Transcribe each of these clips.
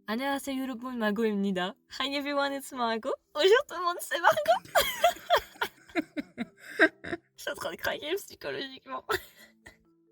안녕하세요 여러분, 마고입니다. Hi everyone, it's Margot. Bonjour tout le monde, c'est Margot. Je suis en train de craquer psychologiquement.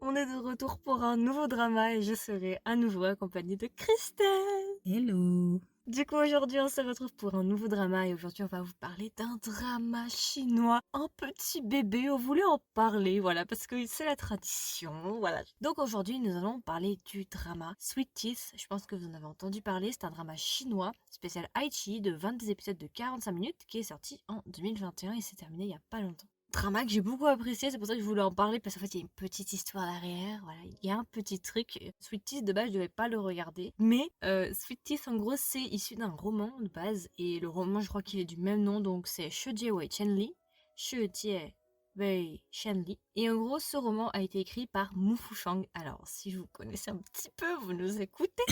On est de retour pour un nouveau drama et je serai à nouveau accompagnée de Christelle. Hello. Du coup, aujourd'hui, on se retrouve pour un nouveau drama et aujourd'hui, on va vous parler d'un drama chinois, un petit bébé. On voulait en parler, voilà, parce que c'est la tradition, voilà. Donc aujourd'hui, nous allons parler du drama Sweet Teeth. Je pense que vous en avez entendu parler. C'est un drama chinois spécial Aichi de 22 épisodes de 45 minutes qui est sorti en 2021 et s'est terminé il y a pas longtemps. Drama que j'ai beaucoup apprécié, c'est pour ça que je voulais en parler parce qu'en fait il y a une petite histoire derrière, voilà, il y a un petit truc. Sweet Teeth de base je devais pas le regarder, mais Sweet Teeth en gros c'est issu d'un roman de base et le roman je crois qu'il est du même nom donc c'est Shujie Wei Chenli, Shujie Wei Chenli et en gros ce roman a été écrit par Mu Fushang. Alors si vous connaissez un petit peu, vous nous écoutez.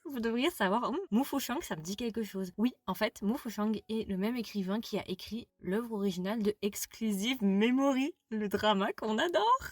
Vous devriez savoir, Mu Fushang, ça me dit quelque chose. Oui, en fait, Mu Fushang est le même écrivain qui a écrit l'œuvre originale de Exclusive Memory, le drama qu'on adore.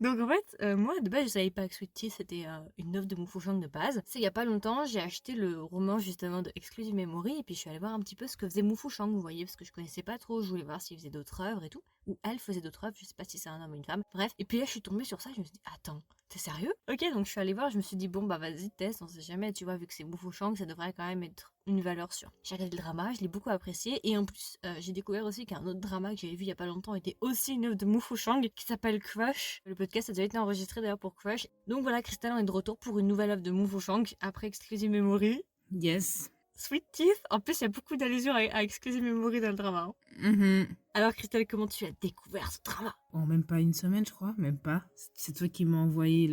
Donc en fait, moi de base je savais pas que Sweet Tea c'était une œuvre de Mu Fushang de base. C'est il y a pas longtemps, j'ai acheté le roman justement de Exclusive Memory et puis je suis allée voir un petit peu ce que faisait Mu Fushang, vous voyez, parce que je connaissais pas trop, je voulais voir s'il faisait d'autres œuvres et tout. Ou elle faisait d'autres œuvres, je sais pas si c'est un homme ou une femme. Bref, et puis là je suis tombée sur ça, je me suis dit, attends, t'es sérieux? Ok, donc je suis allée voir, je me suis dit, bon bah vas-y, teste, on sait jamais, tu vois, vu que c'est Mu Fushang, ça devrait quand même être une valeur sûre. J'ai regardé le drama, je l'ai beaucoup apprécié, et en plus, j'ai découvert aussi qu'un autre drama que j'avais vu il y a pas longtemps était aussi une œuvre de Mu Fushang qui s'appelle Crush. Le podcast a déjà été enregistré d'ailleurs pour Crush. Donc voilà, Christelle, on est de retour pour une nouvelle œuvre de Mu Fushang après Exclusive Memory. Yes. Sweet Teeth, en plus il y a beaucoup d'allusions à Exclusive Memory dans le drama. Alors Christelle, comment tu as découvert ce drama? Oh, même pas une semaine, je crois, même pas. C'est toi qui m'as envoyé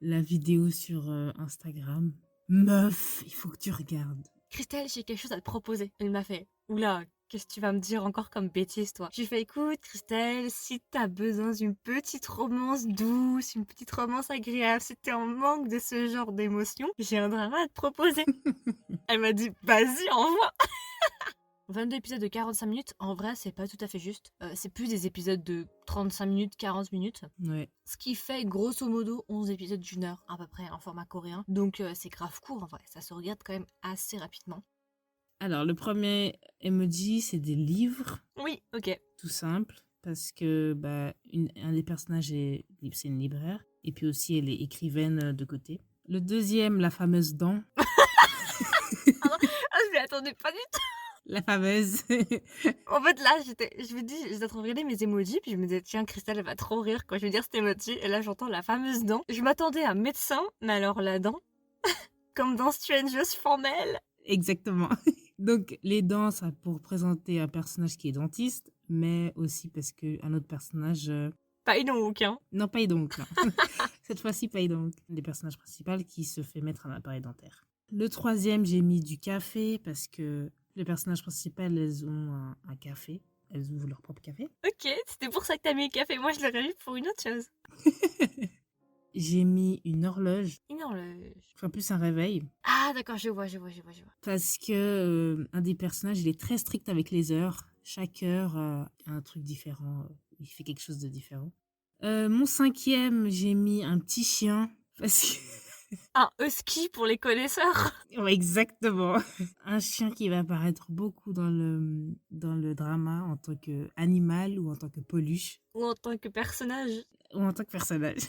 la vidéo sur Instagram. Meuf, il faut que tu regardes. Christelle, j'ai quelque chose à te proposer. Elle m'a fait, oula, qu'est-ce que tu vas me dire encore comme bêtise, toi? J'ai fait, écoute, Christelle, si t'as besoin d'une petite romance douce, une petite romance agréable, si t'es en manque de ce genre d'émotion, j'ai un drama à te proposer. Elle m'a dit, vas-y, envoie. 22 épisodes de 45 minutes, en vrai, c'est pas tout à fait juste. C'est plus des épisodes de 35 minutes, 40 minutes. Ouais. Ce qui fait grosso modo 11 épisodes d'une heure à peu près en format coréen. Donc c'est grave court en vrai, ça se regarde quand même assez rapidement. Alors, le premier emoji, c'est des livres. Oui, ok. Tout simple. Parce que un des personnages, c'est une libraire. Et puis aussi, elle est écrivaine de côté. Le deuxième, la fameuse dent. Je m'y attendais pas du tout. La fameuse. En fait là, je me dis, j'étais en train de regarder mes emojis, puis je me disais, tiens, Christelle, elle va trop rire quand je vais dire cet emoji. Et là, j'entends la fameuse dent. Je m'attendais à médecin, mais alors la dent, comme dans Strangers Formel. Exactement. Donc, les dents, ça pour présenter un personnage qui est dentiste, mais aussi parce qu'un autre personnage... Pas Idong, hein. Non, pas donc, non. Cette fois-ci, pas donc. Les personnages principaux qui se fait mettre un appareil dentaire. Le troisième, j'ai mis du café parce que les personnages principaux, elles ont un café. Elles ouvrent leur propre café. Ok, c'était pour ça que t'as mis le café. Moi, je l'aurais mis pour une autre chose. J'ai mis une horloge. Une horloge. Enfin, plus un réveil. Ah, d'accord, je vois. Parce que un des personnages, il est très strict avec les heures. Chaque heure a un truc différent. Il fait quelque chose de différent. Mon cinquième, j'ai mis un petit chien. Parce que... Un husky pour les connaisseurs. Ouais, exactement. Un chien qui va apparaître beaucoup dans le drama en tant qu'animal ou en tant que peluche. Ou en tant que personnage. Ou en tant que personnage.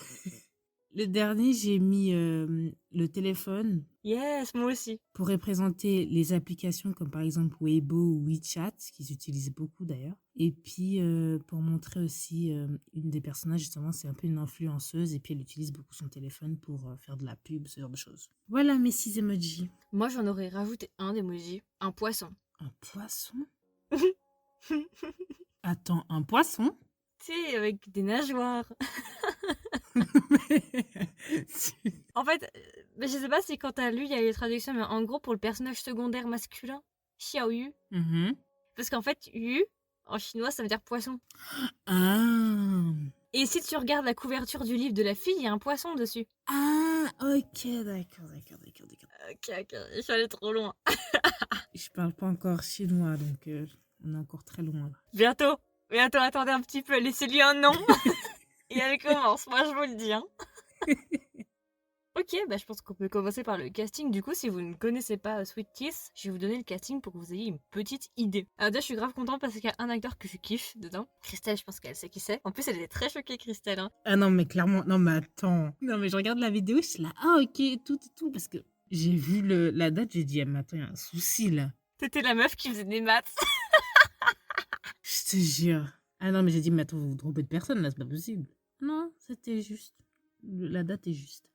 Le dernier, j'ai mis le téléphone. Yes, moi aussi. Pour représenter les applications comme par exemple Weibo ou WeChat, qui s'utilisent beaucoup d'ailleurs. Et puis pour montrer aussi une des personnages, justement, c'est un peu une influenceuse et puis elle utilise beaucoup son téléphone pour faire de la pub, ce genre de choses. Voilà mes 6 emojis. Moi, j'en aurais rajouté un d'emoji. Un poisson. Un poisson? Attends, un poisson? Tu sais, avec des nageoires. En fait, je sais pas si quand t'as lu, il y a eu les traductions, mais en gros, pour le personnage secondaire masculin, Xiao Yu. Parce qu'en fait, Yu, en chinois, ça veut dire poisson. Ah. Et si tu regardes la couverture du livre de la fille, il y a un poisson dessus. Ah, ok, d'accord. Ok, je suis allée trop loin. Je parle pas encore chinois, donc on est encore très loin là. Bientôt, attendez un petit peu, laissez-lui un nom. Et elle commence, moi je vous le dis. Hein. Ok, bah je pense qu'on peut commencer par le casting. Du coup, si vous ne connaissez pas Sweet Kiss, je vais vous donner le casting pour que vous ayez une petite idée. Alors déjà, je suis grave contente parce qu'il y a un acteur que je kiffe dedans. Christelle, je pense qu'elle sait qui c'est. En plus, elle est très choquée, Christelle. Hein. Ah non, mais clairement, non, mais attends. Non, mais je regarde la vidéo, je suis là, ah ok, tout et tout, parce que j'ai vu la date, j'ai dit, ah, mais attends, il y a un souci là. C'était la meuf qui faisait des maths. Je te jure. Ah non, mais j'ai dit, mais attends, vous vous trompez de personne là, c'est pas possible. Non, c'était juste. La date est juste.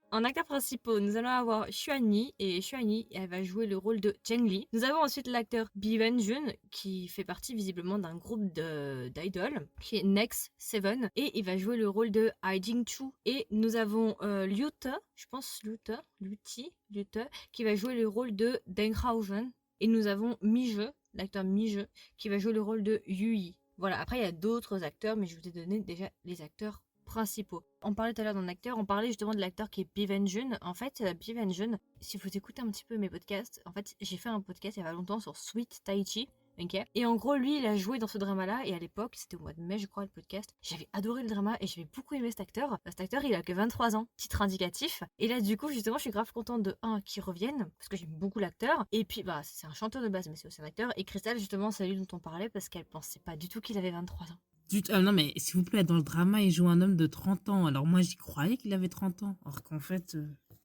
En acteurs principaux, nous allons avoir Xuan et Xuan elle va jouer le rôle de Zheng Li. Nous avons ensuite l'acteur Bi Wen-jun, qui fait partie visiblement d'un groupe d'idoles, qui est Next Seven, et il va jouer le rôle de Ai Jing-chu. Et nous avons Liu Te, je pense Liu Te, qui va jouer le rôle de Deng Haojuan. Et nous avons Mi-je, l'acteur Mi-je, qui va jouer le rôle de Yu-yi. Voilà, après il y a d'autres acteurs, mais je vous ai donné déjà les acteurs principaux. On parlait tout à l'heure d'un acteur, on parlait justement de l'acteur qui est Bi Wen-jun. En fait, Bi Wen-jun, si vous écoutez un petit peu mes podcasts, en fait, j'ai fait un podcast il y a pas longtemps sur Sweet Tai-chi. Okay. Et en gros, lui, il a joué dans ce drama-là, et à l'époque, c'était au mois de mai, je crois, le podcast, j'avais adoré le drama, et j'avais beaucoup aimé cet acteur. Cet acteur, il a que 23 ans, titre indicatif. Et là, du coup, justement, je suis grave contente de, qu'il revienne, parce que j'aime beaucoup l'acteur. Et puis, bah, c'est un chanteur de base, mais c'est aussi un acteur. Et Christelle, justement, c'est lui dont on parlait, parce qu'elle pensait pas du tout qu'il avait 23 ans. Non, mais s'il vous plaît, dans le drama, il joue un homme de 30 ans. Alors moi, j'y croyais qu'il avait 30 ans. Alors qu'en fait.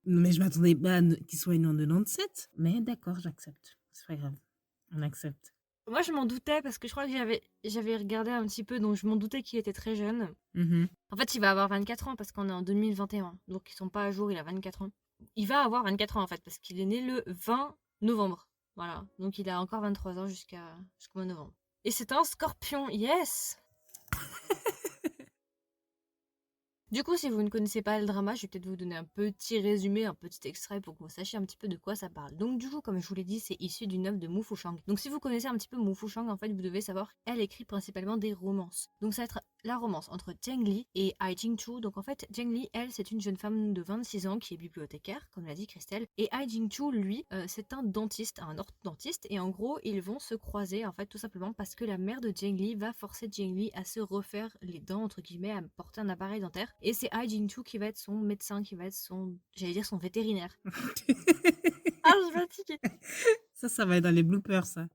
Mais je m'attendais pas qu'il soit né en 97. Mais d'accord, j'accepte. C'est pas grave. On accepte. Moi, je m'en doutais parce que je crois que j'avais regardé un petit peu, donc je m'en doutais qu'il était très jeune. En fait, il va avoir 24 ans parce qu'on est en 2021. Donc, ils sont pas à jour, il a 24 ans. Il va avoir 24 ans en fait parce qu'il est né le 20 novembre. Voilà. Donc, il a encore 23 ans jusqu'au mois de novembre. Et c'est un scorpion, yes! Du coup, si vous ne connaissez pas le drama, je vais peut-être vous donner un petit résumé, un petit extrait pour que vous sachiez un petit peu de quoi ça parle. Donc du coup, comme je vous l'ai dit, c'est issu d'une œuvre de Mu Fushang. Donc si vous connaissez un petit peu Mu Fushang, en fait, vous devez savoir qu'elle écrit principalement des romances. Donc ça va être la romance entre Zheng Li et Ai Jing-chu. Donc en fait, Zheng Li, elle, c'est une jeune femme de 26 ans qui est bibliothécaire, comme l'a dit Christelle. Et Ai Jing-chu, lui, c'est un dentiste, un orthodontiste. Et en gros, ils vont se croiser, en fait, tout simplement parce que la mère de Zheng Li va forcer Zheng Li à se refaire les dents, entre guillemets, à porter un appareil dentaire. Et c'est Ai Jing-chu qui va être son médecin, qui va être son, j'allais dire son vétérinaire. Ah, je suis fatiguée. Ça va être dans les bloopers, ça.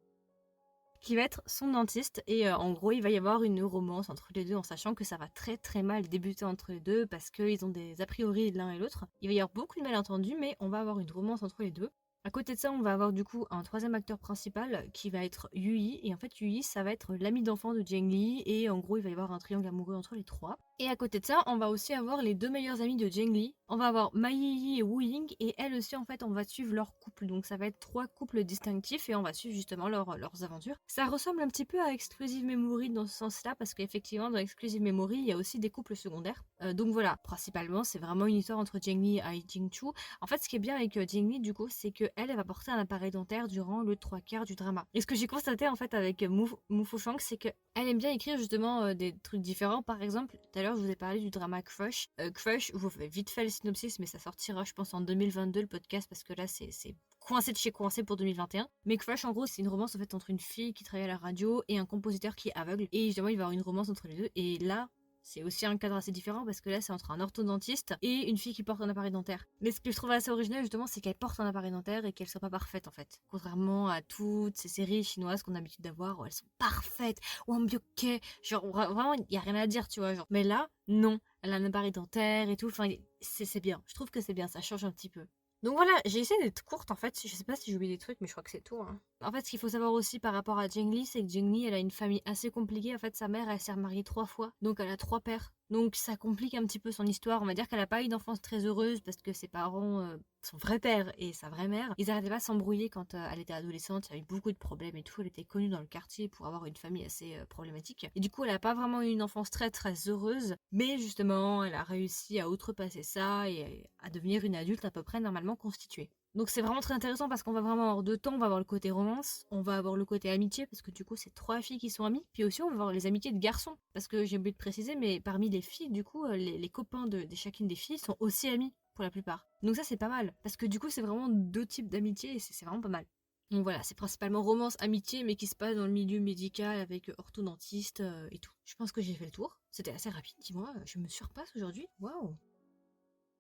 Qui va être son dentiste et en gros il va y avoir une romance entre les deux en sachant que ça va très très mal débuter entre les deux parce qu'ils ont des a priori l'un et l'autre. Il va y avoir beaucoup de malentendus mais on va avoir une romance entre les deux. À côté de ça, on va avoir du coup un troisième acteur principal qui va être Yu-yi. Et en fait, Yu-yi, ça va être l'ami d'enfant de Zheng Li. Et en gros, il va y avoir un triangle amoureux entre les trois. Et à côté de ça, on va aussi avoir les deux meilleurs amis de Zheng Li. On va avoir Ma Yi et Wu Ying. Et elle aussi, en fait, on va suivre leur couple. Donc ça va être trois couples distinctifs et on va suivre justement leurs aventures. Ça ressemble un petit peu à Exclusive Memory dans ce sens-là. Parce qu'effectivement, dans Exclusive Memory, il y a aussi des couples secondaires. Donc voilà, principalement, c'est vraiment une histoire entre Zheng Li et Ai Jing-chu. En fait, ce qui est bien avec Zheng Li, du coup, c'est que elle va porter un appareil dentaire durant le 3/4 du drama. Et ce que j'ai constaté en fait avec Mu Fushang, c'est que elle aime bien écrire justement des trucs différents. Par exemple, tout à l'heure, je vous ai parlé du drama Crush. Crush, je vous fais vite fait le synopsis, mais ça sortira, je pense, en 2022 le podcast parce que là, c'est coincé de chez coincé pour 2021. Mais Crush, en gros, c'est une romance en fait entre une fille qui travaille à la radio et un compositeur qui est aveugle. Et évidemment, il va y avoir une romance entre les deux. Et là, c'est aussi un cadre assez différent parce que là, c'est entre un orthodontiste et une fille qui porte un appareil dentaire. Mais ce que je trouve assez original, justement, c'est qu'elle porte un appareil dentaire et qu'elle soit pas parfaite, en fait. Contrairement à toutes ces séries chinoises qu'on a l'habitude d'avoir où elles sont parfaites, ou en bioquet. Genre, vraiment, il y a rien à dire, tu vois. Genre. Mais là, non. Elle a un appareil dentaire et tout. Enfin, c'est bien. Je trouve que c'est bien. Ça change un petit peu. Donc voilà, j'ai essayé d'être courte en fait. Je sais pas si j'ai oublié des trucs, mais je crois que c'est tout. Hein. En fait, ce qu'il faut savoir aussi par rapport à Zheng Li, c'est que Zheng Li, elle a une famille assez compliquée. En fait, sa mère, elle s'est remariée 3 fois. Donc, elle a 3 pères. Donc, ça complique un petit peu son histoire. On va dire qu'elle a pas eu d'enfance très heureuse parce que ses parents, son vrai père et sa vraie mère, ils arrêtaient pas de s'embrouiller quand elle était adolescente. Il y avait beaucoup de problèmes et tout. Elle était connue dans le quartier pour avoir une famille assez problématique. Et du coup, elle a pas vraiment eu une enfance très très heureuse. Mais justement, elle a réussi à outrepasser ça et à devenir une adulte à peu près normalement constituée. Donc c'est vraiment très intéressant parce qu'on va vraiment avoir 2 temps, on va avoir le côté romance, on va avoir le côté amitié parce que du coup c'est 3 filles qui sont amies, puis aussi on va avoir les amitiés de garçons parce que j'ai oublié de préciser mais parmi les filles du coup les copains de chacune des filles sont aussi amis pour la plupart. Donc ça c'est pas mal parce que du coup c'est vraiment 2 types d'amitié et c'est vraiment pas mal. Donc voilà, c'est principalement romance, amitié mais qui se passe dans le milieu médical avec orthodontiste et tout. Je pense que j'ai fait le tour, c'était assez rapide, dis-moi, je me surpasse aujourd'hui, waouh.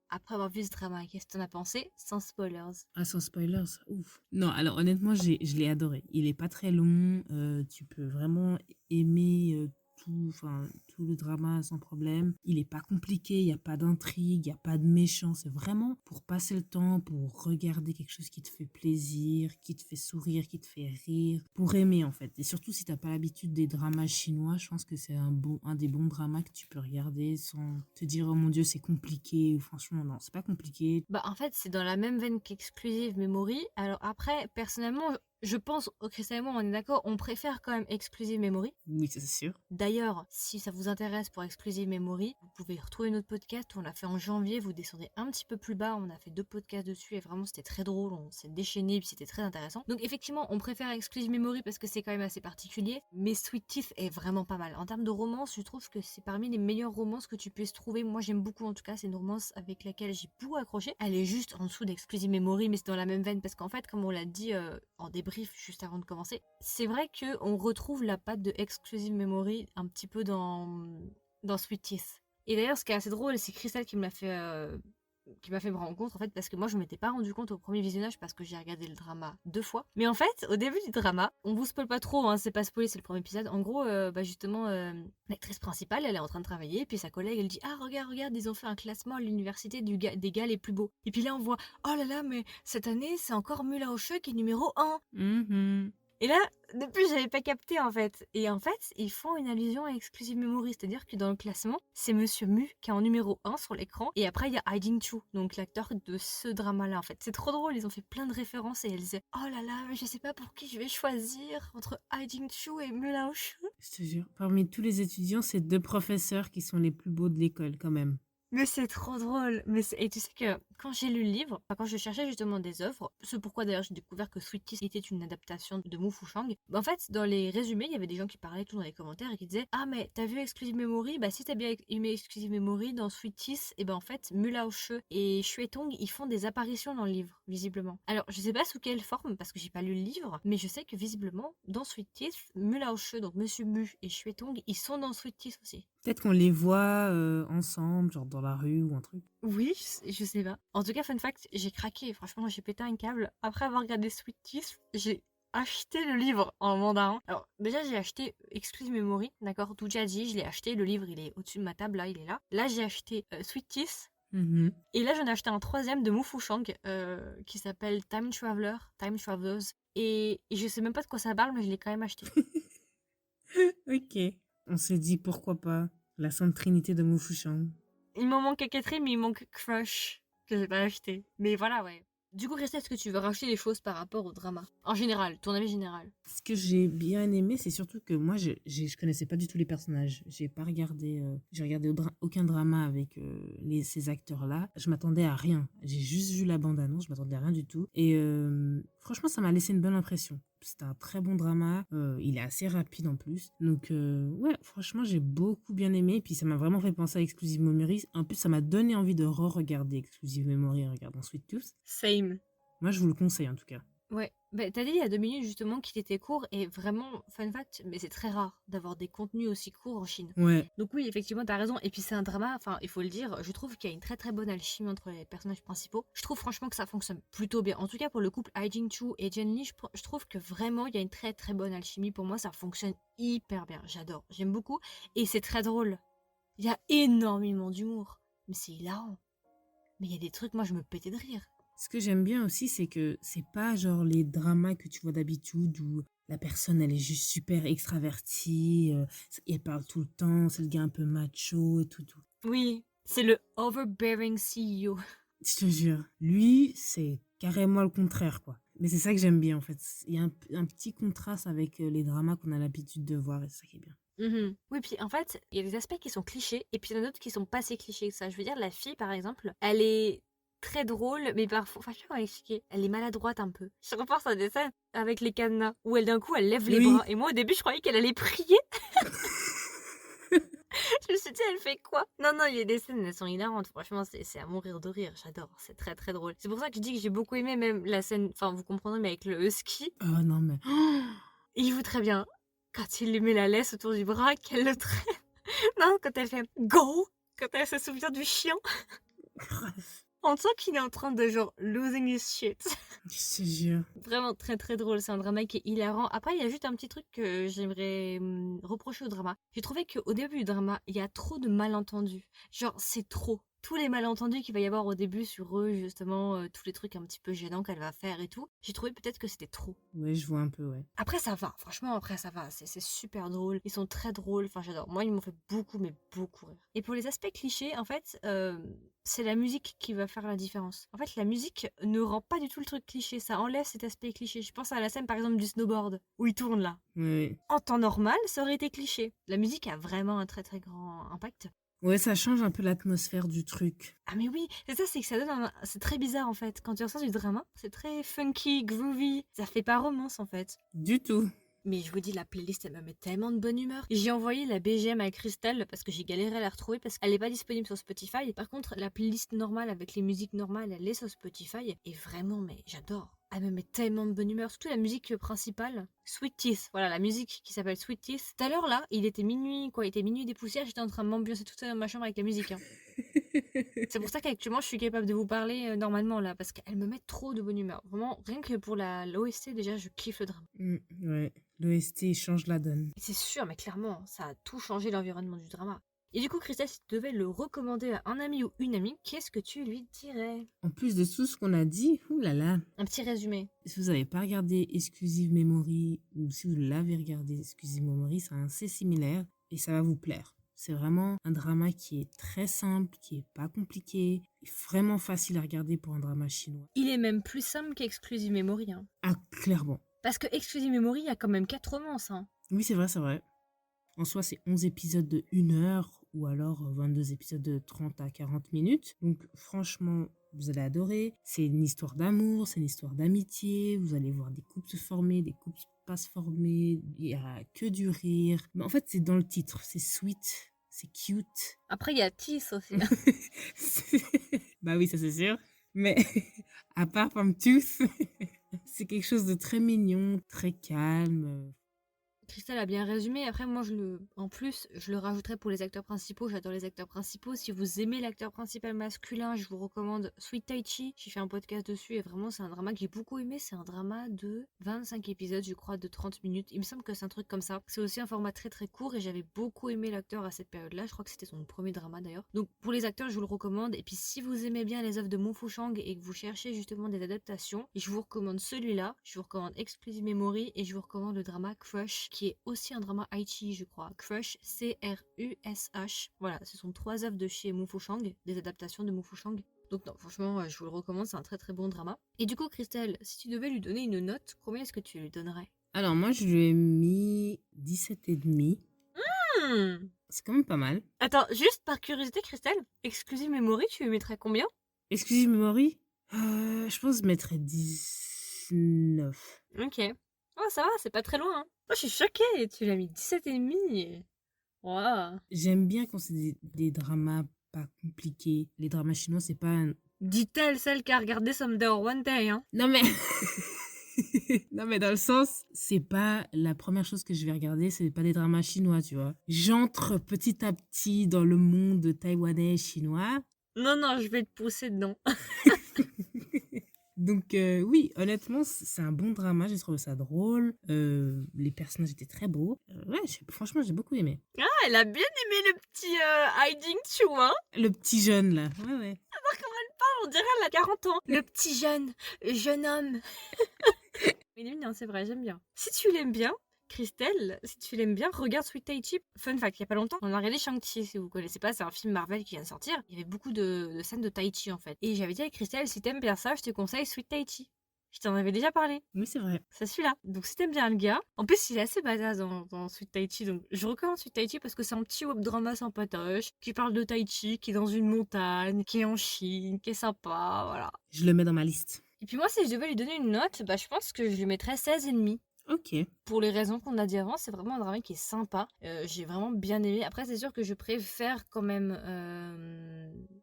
après avoir vu ce drama. Qu'est-ce que t'en as pensé? Sans spoilers. Ah, sans spoilers, ouf. Non, alors honnêtement, je l'ai adoré. Il est pas très long, tu peux vraiment aimer tout le drama sans problème. Il est pas compliqué, il n'y a pas d'intrigue, il n'y a pas de méchant. C'est vraiment pour passer le temps, pour regarder quelque chose qui te fait plaisir, qui te fait sourire, qui te fait rire, pour aimer en fait. Et surtout si t'as pas l'habitude des dramas chinois, je pense que c'est un des bons dramas que tu peux regarder sans te dire oh mon Dieu c'est compliqué. Ou franchement non, c'est pas compliqué. Bah en fait c'est dans la même veine qu'Exclusive Memory. Alors après personnellement je pense, Christelle et moi on est d'accord, on préfère quand même Exclusive Memory. Oui, ça, c'est sûr. D'ailleurs, si ça vous intéresse pour Exclusive Memory, vous pouvez retrouver notre podcast. On l'a fait en janvier, vous descendez un petit peu plus bas. On a fait 2 podcasts dessus et vraiment c'était très drôle. On s'est déchaîné et puis c'était très intéressant. Donc effectivement, on préfère Exclusive Memory parce que c'est quand même assez particulier. Mais Sweet Teeth est vraiment pas mal. En termes de romance, je trouve que c'est parmi les meilleures romances que tu puisses trouver. Moi j'aime beaucoup en tout cas. C'est une romance avec laquelle j'ai beaucoup accroché. Elle est juste en dessous d'Exclusive Memory, mais c'est dans la même veine parce qu'en fait, comme on l'a dit en débrief juste avant de commencer, c'est vrai qu'on retrouve la patte de Exclusive Memory un petit peu dans Sweet Teeth. Et d'ailleurs, ce qui est assez drôle, c'est Christelle qui m'a fait me rendre compte en fait, parce que moi je m'étais pas rendu compte au premier visionnage parce que j'ai regardé le drama 2 fois. Mais en fait, au début du drama, on vous spoil pas trop, hein, c'est pas spoilé, c'est le premier épisode. En gros, justement, l'actrice principale, elle est en train de travailler, puis sa collègue, elle dit ah regarde, ils ont fait un classement à l'université des gars les plus beaux. Et puis là, on voit oh là là, mais cette année, c'est encore Mula Oshie qui est numéro 1. Et là, depuis, j'avais pas capté en fait. Et en fait, ils font une allusion à Exclusive Memory, c'est-à-dire que dans le classement, c'est Monsieur Mu qui est en numéro 1 sur l'écran. Et après, il y a Ai Jing-chu, donc l'acteur de ce drama-là en fait. C'est trop drôle, ils ont fait plein de références et elle disait oh là là, mais je sais pas pour qui je vais choisir entre Ai Jing-chu et Mula Oshie. Je te jure, parmi tous les étudiants, c'est 2 professeurs qui sont les plus beaux de l'école quand même. Mais c'est trop drôle. Et tu sais que quand j'ai lu le livre, quand je cherchais justement des œuvres, c'est pourquoi d'ailleurs j'ai découvert que Sweet Teeth était une adaptation de Mu Fushang. En fait, dans les résumés, il y avait des gens qui parlaient tout dans les commentaires et qui disaient ah mais t'as vu Exclusive Memory? Bah si t'as bien aimé Exclusive Memory dans Sweet Teeth, et ben en fait Mula Oshie et Xue Tong ils font des apparitions dans le livre visiblement. Alors je sais pas sous quelle forme parce que j'ai pas lu le livre, mais je sais que visiblement dans Sweet Teeth, Mula Oshie donc Monsieur Mu et Xue Tong ils sont dans Sweet Teeth aussi. Peut-être qu'on les voit ensemble, genre dans la rue ou un truc. Oui, je sais pas. En tout cas, fun fact, j'ai craqué. Franchement, j'ai pété un câble. Après avoir regardé Sweet Teeth, j'ai acheté le livre en mandarin. Alors, déjà, j'ai acheté Exclusive Memory, d'accord? Tout déjà dit, je l'ai acheté. Le livre, il est au-dessus de ma table, là, il est là. Là, j'ai acheté Sweet Teeth. Et là, j'en ai acheté un troisième de Mu Fushang qui s'appelle Time Travelers. Et je sais même pas de quoi ça parle, mais je l'ai quand même acheté. Ok. On s'est dit pourquoi pas la Sainte Trinité de Mu Fushang. Il m'en manque un quatrième, mais il manque Crush, que j'ai pas acheté. Mais voilà, ouais. Du coup, Christelle, est-ce que tu veux racheter des choses par rapport au drama? En général, ton avis général. Ce que j'ai bien aimé, c'est surtout que moi, je connaissais pas du tout les personnages. J'ai pas regardé, j'ai regardé aucun drama avec ces acteurs-là. Je m'attendais à rien. J'ai juste vu la bande-annonce, je m'attendais à rien du tout. Et franchement, ça m'a laissé une bonne impression. C'était un très bon drama. Il est assez rapide en plus. Donc, ouais, franchement, j'ai beaucoup bien aimé. Et puis, ça m'a vraiment fait penser à Exclusive Memory. En plus, ça m'a donné envie de re-regarder Exclusive Memory en regardant Sweet Tooth. Same. Moi, je vous le conseille en tout cas. Ouais, bah, t'as dit il y a 2 minutes justement qu'il était court et vraiment, fun fact, mais c'est très rare d'avoir des contenus aussi courts en Chine. Ouais. Donc oui, effectivement, t'as raison. Et puis c'est un drama, enfin, il faut le dire, je trouve qu'il y a une très très bonne alchimie entre les personnages principaux. Je trouve franchement que ça fonctionne plutôt bien. En tout cas, pour le couple Ai Jing-chu et Jen Li, je trouve que vraiment, il y a une très très bonne alchimie. Pour moi, ça fonctionne hyper bien. J'adore, j'aime beaucoup. Et c'est très drôle. Il y a énormément d'humour. Mais c'est hilarant. Mais il y a des trucs, moi, je me pétais de rire. Ce que j'aime bien aussi, c'est que c'est pas genre les dramas que tu vois d'habitude où la personne, elle est juste super extravertie, elle parle tout le temps, c'est le gars un peu macho et tout. Oui, c'est le overbearing CEO. Je te jure, lui, c'est carrément le contraire, quoi. Mais c'est ça que j'aime bien, en fait. Il y a un petit contraste avec les dramas qu'on a l'habitude de voir et c'est ça qui est bien. Oui, puis en fait, il y a des aspects qui sont clichés et puis il y en a d'autres qui sont pas si clichés que ça. Je veux dire, la fille, par exemple, elle est très drôle, mais parfois, enfin, je sais pas comment expliquer, elle est maladroite un peu. Je repense à des scènes avec les cadenas où elle, d'un coup, elle lève les Oui. bras. Et moi, au début, je croyais qu'elle allait prier. Je me suis dit, elle fait quoi? Non, il y a des scènes, elles sont hilarantes. Franchement, c'est à mourir de rire. J'adore. C'est très, très drôle. C'est pour ça que je dis que j'ai beaucoup aimé même la scène, enfin, vous comprendrez, mais avec le husky. Oh non, mais... Il joue très bien. Quand il lui met la laisse autour du bras, qu'elle le traîne. Non, quand elle fait go, quand elle se souvient du chien. On sent qu'il est en train de genre losing his shit. Je te jure. Vraiment très très drôle, c'est un drama qui est hilarant. Après, il y a juste un petit truc que j'aimerais reprocher au drama. J'ai trouvé qu'au début du drama, il y a trop de malentendus. Genre, c'est trop. Tous les malentendus qu'il va y avoir au début sur eux, justement, tous les trucs un petit peu gênants qu'elle va faire et tout, j'ai trouvé peut-être que c'était trop. Ouais, je vois un peu, ouais. Après, ça va, franchement, après, ça va, c'est super drôle. Ils sont très drôles, enfin, j'adore. Moi, ils m'ont fait beaucoup, mais beaucoup rire. Et pour les aspects clichés, en fait, c'est la musique qui va faire la différence. En fait, la musique ne rend pas du tout le truc cliché, ça enlève cet aspect cliché. Je pense à la scène, par exemple, du snowboard, où il tourne là. Ouais. En temps normal, ça aurait été cliché. La musique a vraiment un très très grand impact. Ouais, ça change un peu l'atmosphère du truc. Ah mais oui, c'est ça, c'est que ça donne c'est très bizarre en fait. Quand tu ressens du drama, c'est très funky, groovy. Ça fait pas romance en fait. Du tout. Mais je vous dis, la playlist, elle me met tellement de bonne humeur. J'ai envoyé la BGM à Christelle parce que j'ai galéré à la retrouver parce qu'elle n'est pas disponible sur Spotify. Par contre, la playlist normale avec les musiques normales, elle est sur Spotify. Et vraiment, mais j'adore. Elle me met tellement de bonne humeur. Surtout la musique principale, Sweet Teeth. Voilà, la musique qui s'appelle Sweet Teeth. Tout à l'heure, là, il était minuit, quoi. Il était minuit des poussières. J'étais en train de m'ambiancer toute seule dans ma chambre avec la musique. Hein. C'est pour ça qu'actuellement, je suis capable de vous parler normalement, là. Parce qu'elle me met trop de bonne humeur. Vraiment, rien que pour l'OST, déjà, je kiffe le drama. Ouais, l'OST change la donne. C'est sûr, mais clairement, ça a tout changé l'environnement du drama. Et du coup, Christelle, si tu devais le recommander à un ami ou une amie, qu'est-ce que tu lui dirais? En plus de tout ce qu'on a dit, oulala. Un petit résumé. Si vous n'avez pas regardé Exclusive Memory ou si vous l'avez regardé Exclusive Memory, c'est assez similaire et ça va vous plaire. C'est vraiment un drama qui est très simple, qui est pas compliqué, et vraiment facile à regarder pour un drama chinois. Il est même plus simple qu'Exclusive Memory. Hein. Ah, clairement. Parce que Exclusive Memory, il y a quand même 4 romances. Hein. Oui, c'est vrai, c'est vrai. En soi, c'est 11 épisodes de 1 heure ou alors 22 épisodes de 30 à 40 minutes. Donc, franchement, vous allez adorer. C'est une histoire d'amour, c'est une histoire d'amitié. Vous allez voir des couples se former, des couples pas se former. Il n'y a que du rire. Mais en fait, c'est dans le titre. C'est sweet, c'est cute. Après, il y a Teeth aussi. Bah oui, ça c'est sûr. Mais à part From Tooth, c'est quelque chose de très mignon, très calme. Christelle a bien résumé. Après, moi, en plus, je le rajouterai pour les acteurs principaux. J'adore les acteurs principaux. Si vous aimez l'acteur principal masculin, je vous recommande Sweet Tai Chi. J'ai fait un podcast dessus et vraiment, c'est un drama que j'ai beaucoup aimé. C'est un drama de 25 épisodes, je crois, de 30 minutes. Il me semble que c'est un truc comme ça. C'est aussi un format très très court et j'avais beaucoup aimé l'acteur à cette période-là. Je crois que c'était son premier drama d'ailleurs. Donc, pour les acteurs, je vous le recommande. Et puis, si vous aimez bien les œuvres de Mo Fu Shang et que vous cherchez justement des adaptations, je vous recommande celui-là. Je vous recommande Exclusive Memory et je vous recommande le drama Crush qui est aussi un drama Aichi, je crois. Crush, C-R-U-S-H. Voilà, ce sont 3 œuvres de chez Mo Fu Shang, des adaptations de Mo Fu Shang. Donc non, franchement, je vous le recommande, c'est un très très bon drama. Et du coup, Christelle, si tu devais lui donner une note, combien est-ce que tu lui donnerais? Alors moi, je lui ai mis 17,5. C'est quand même pas mal. Attends, juste par curiosité, Christelle, Exclusive Memory, tu lui mettrais combien? Exclusive Memory, je pense que je mettrais 19. Ok. Oh, ça va, c'est pas très loin. Hein. Oh, je suis choquée, tu l'as mis 17,5. Waouh. J'aime bien quand c'est des dramas pas compliqués. Les dramas chinois, c'est pas... Dit-elle celle qui a regardé Someday or One Day, hein. Non mais... non mais dans le sens, c'est pas la première chose que je vais regarder, c'est pas des dramas chinois, tu vois. J'entre petit à petit dans le monde taïwanais chinois. Non, non, je vais te pousser dedans. Donc oui, honnêtement, c'est un bon drama, j'ai trouvé ça drôle. Les personnages étaient très beaux. Ouais, franchement, j'ai beaucoup aimé. Ah, elle a bien aimé le petit Hiding Chu, hein. Le petit jeune, là. Ouais, ouais. On dirait elle a 40 ans. Le petit jeune homme. Il est mignon, c'est vrai, j'aime bien. Si tu l'aimes bien, Christelle, si tu l'aimes bien, regarde Sweet Tai Chi. Fun fact, il y a pas longtemps, on a regardé Shang-Chi, si vous connaissez pas, c'est un film Marvel qui vient de sortir. Il y avait beaucoup de scènes de Tai Chi en fait. Et j'avais dit à Christelle, si t'aimes bien ça, je te conseille Sweet Tai Chi. Je t'en avais déjà parlé. Oui, c'est vrai. C'est celui-là. Donc si t'aimes bien le gars, en plus il est assez badass dans Sweet Tai Chi, donc je recommande Sweet Tai Chi parce que c'est un petit web drama sympatoche, qui parle de Tai Chi, qui est dans une montagne, qui est en Chine, qui est sympa, voilà. Je le mets dans ma liste. Et puis moi si je devais lui donner une note, bah je pense que je lui mettrais 16,5. Ok. Pour les raisons qu'on a dit avant, c'est vraiment un drama qui est sympa. J'ai vraiment bien aimé. Après, c'est sûr que je préfère quand même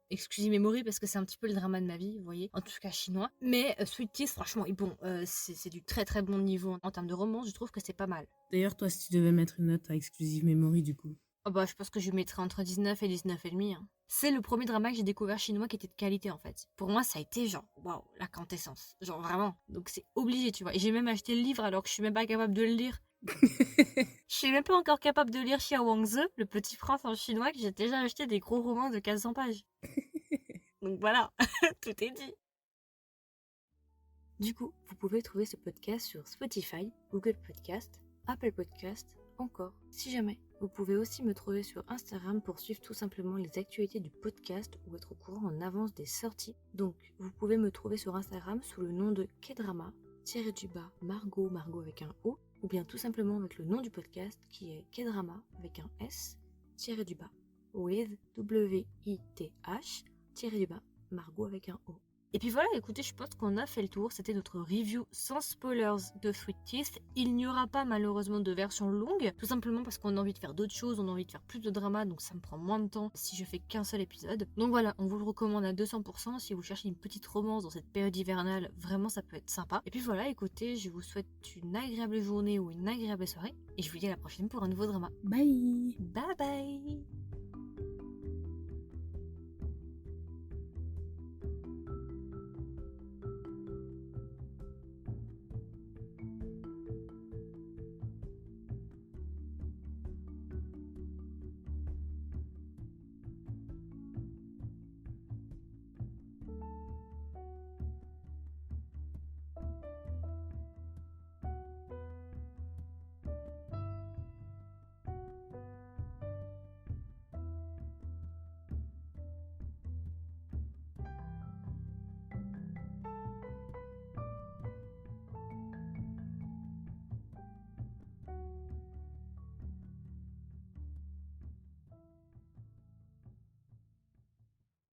Exclusive Memory parce que c'est un petit peu le drama de ma vie, vous voyez. En tout cas chinois. Mais Sweet Teeth, franchement, bon, c'est du très très bon niveau. En termes de romance, je trouve que c'est pas mal. D'ailleurs, toi, si tu devais mettre une note à Exclusive Memory, du coup. Oh bah, je pense que je lui mettrais entre 19 et 19,5, hein. C'est le premier drama que j'ai découvert chinois qui était de qualité, en fait. Pour moi, ça a été genre, waouh, la quintessence. Genre vraiment. Donc c'est obligé, tu vois. Et j'ai même acheté le livre alors que je suis même pas capable de le lire. Je suis même pas encore capable de lire Xia Wangzi, le petit prince en chinois, que j'ai déjà acheté des gros romans de 400 pages. Donc voilà, tout est dit. Du coup, vous pouvez trouver ce podcast sur Spotify, Google Podcast, Apple Podcast, encore, si jamais. Vous pouvez aussi me trouver sur Instagram pour suivre tout simplement les actualités du podcast ou être au courant en avance des sorties. Donc, vous pouvez me trouver sur Instagram sous le nom de Kedrama, Margot, Margot avec un O, ou bien tout simplement avec le nom du podcast qui est Kedrama avec un S, with, W-I-T-H, Margot avec un O. Et puis voilà, écoutez, je pense qu'on a fait le tour. C'était notre review sans spoilers de Sweet Teeth. Il n'y aura pas malheureusement de version longue, tout simplement parce qu'on a envie de faire d'autres choses, on a envie de faire plus de drama, donc ça me prend moins de temps si je fais qu'un seul épisode. Donc voilà, on vous le recommande à 200%. Si vous cherchez une petite romance dans cette période hivernale, vraiment ça peut être sympa. Et puis voilà, écoutez, je vous souhaite une agréable journée ou une agréable soirée, et je vous dis à la prochaine pour un nouveau drama. Bye. Bye bye.